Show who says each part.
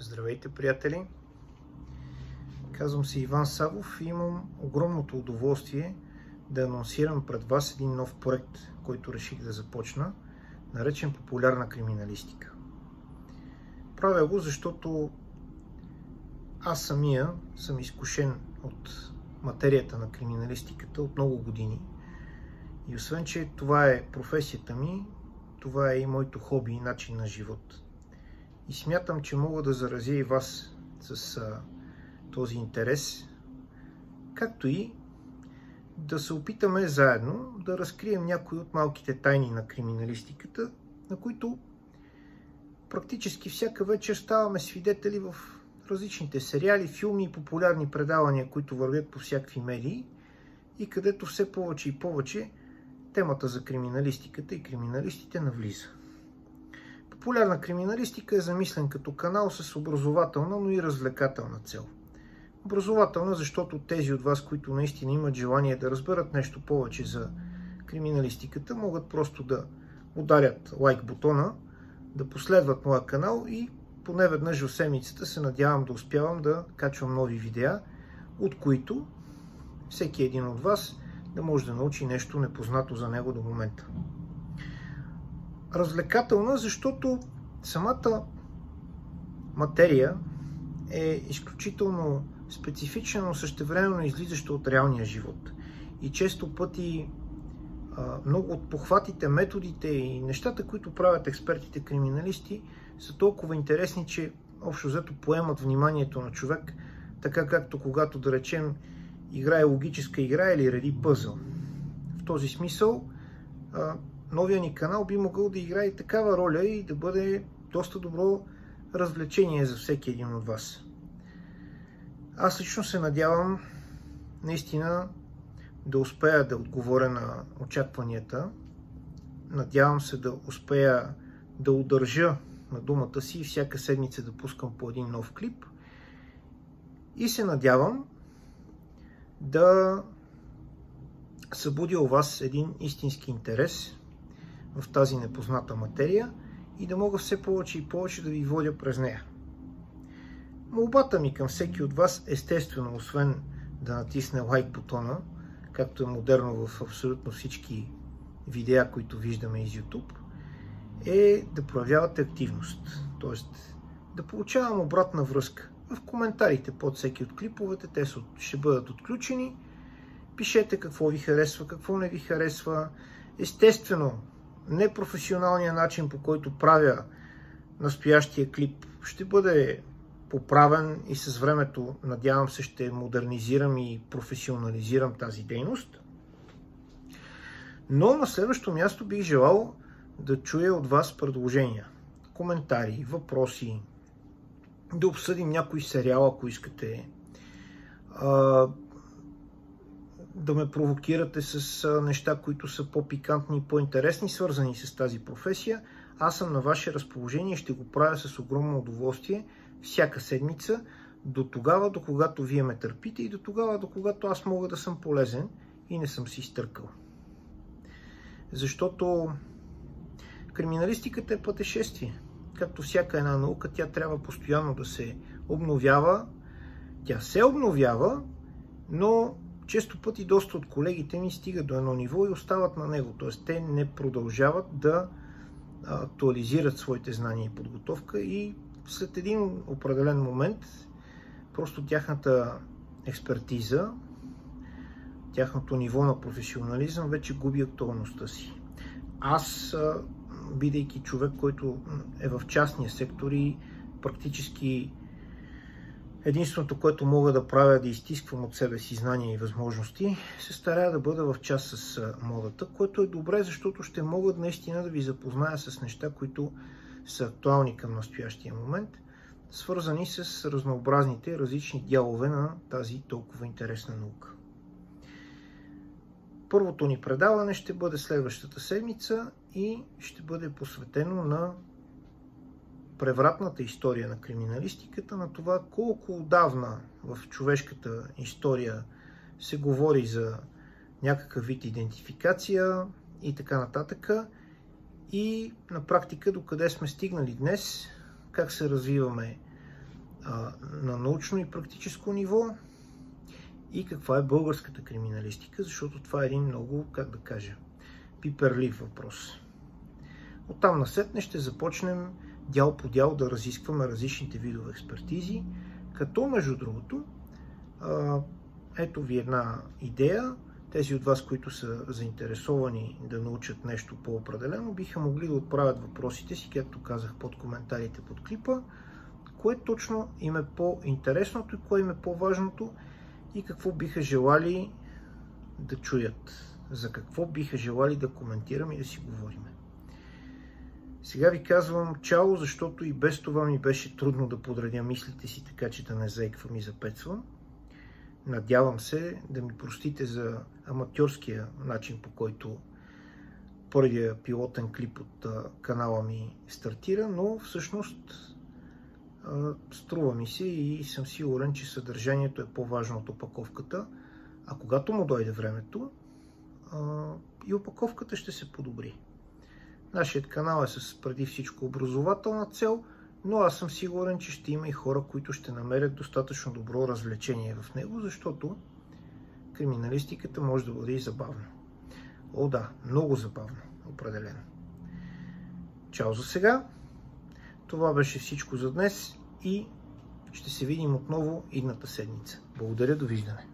Speaker 1: Здравейте, приятели! Казвам се Иван Савов и имам огромното удоволствие да анонсирам пред вас един нов проект, който реших да започна, наречен Популярна криминалистика. Правя го, защото аз самия съм изкушен от материята на криминалистиката от много години. И освен, че това е професията ми, това е и моето хоби и начин на живот. И смятам, че мога да заразя и вас с този интерес, както и да се опитаме заедно да разкрием някои от малките тайни на криминалистиката, на които практически всяка вечер ставаме свидетели в различните сериали, филми и популярни предавания, които вървят по всякакви медии и където все повече и повече темата за криминалистиката и криминалистите навлиза. Популярна криминалистика е замислен като канал с образователна, но и развлекателна цел. Образователна, защото тези от вас, които наистина имат желание да разберат нещо повече за криминалистиката, могат просто да ударят лайк бутона, да последват моя канал и поне веднъж в седмицата се надявам да успявам да качвам нови видеа, от които всеки един от вас да може да научи нещо непознато за него до момента. Развлекателна, защото самата материя е изключително специфична, но същевременно излизаща от реалния живот. И често пъти много от похватите, методите и нещата, които правят експертите криминалисти, са толкова интересни, че общо взето поемат вниманието на човек, така както когато, да речем, играе логическа игра или реди пъзъл. В този смисъл новия ни канал би могъл да играе и такава роля и да бъде доста добро развлечение за всеки един от вас. Аз лично се надявам наистина да успея да отговоря на очакванията. Надявам се да успея да удържа на думата си и всяка седмица да пускам по един нов клип. И се надявам да събудя у вас един истински интерес в тази непозната материя и да мога все повече и повече да ви водя през нея. Молбата ми към всеки от вас, естествено, освен да натисне лайк бутона, както е модерно в абсолютно всички видеа, които виждаме из YouTube, е да проявявате активност. Тоест да получавам обратна връзка. В коментарите под всеки от клиповете, те ще бъдат отключени. Пишете какво ви харесва, какво не ви харесва. Естествено, непрофесионалният начин, по който правя настоящия клип, ще бъде поправен и с времето, надявам се, ще модернизирам и професионализирам тази дейност. Но на следващо място бих желал да чуя от вас предложения, коментари, въпроси, да обсъдим някой сериал, ако искате, да ме провокирате с неща, които са по-пикантни и по-интересни, свързани с тази професия. Аз съм на ваше разположение и ще го правя с огромно удоволствие всяка седмица, до тогава, до когато вие ме търпите и до тогава, до когато аз мога да съм полезен и не съм си изтъркал. Защото криминалистиката е пътешествие. Както всяка една наука, тя трябва постоянно да се обновява. Тя се обновява, но често пъти доста от колегите ми стигат до едно ниво и остават на него. Т.е. те не продължават да актуализират своите знания и подготовка и след един определен момент просто тяхната експертиза, тяхното ниво на професионализъм вече губи актуалността си. Аз, бидейки човек, който е в частния сектор и практически единственото, което мога да правя, да изтисквам от себе си знания и възможности, се старая да бъда в час с модата, което е добре, защото ще мога наистина да ви запозная с неща, които са актуални към настоящия момент, свързани с разнообразните различни дялове на тази толкова интересна наука. Първото ни предаване ще бъде следващата седмица и ще бъде посветено на превратната история на криминалистиката, на това колко отдавна в човешката история се говори за някакъв вид идентификация и така нататък. И на практика докъде сме стигнали днес, как се развиваме на научно и практическо ниво и каква е българската криминалистика, защото това е един много, как да кажа, пиперлив въпрос. Оттам насетне ще започнем дял по дял да разискваме различните видове експертизи, като между другото, ето ви една идея. Тези от вас, които са заинтересовани да научат нещо по-определено, биха могли да отправят въпросите си, както казах под коментарите под клипа, кое точно им е по-интересното и кое им е по-важното и какво биха желали да чуят, за какво биха желали да коментираме и да си говорим. Сега ви казвам чао, защото и без това ми беше трудно да подредя мислите си, така че да не заеквам и запецвам. Надявам се да ми простите за аматьорския начин, по който първия пилотен клип от канала ми стартира, но всъщност струва ми се и съм сигурен, че съдържанието е по-важно от опаковката, а когато му дойде времето, и опаковката ще се подобри. Нашият канал е с преди всичко образователна цел, но аз съм сигурен, че ще има и хора, които ще намерят достатъчно добро развлечение в него, защото криминалистиката може да бъде и забавна. О да, много забавно, определено. Чао за сега! Това беше всичко за днес и ще се видим отново идната седмица. Благодаря, довиждане!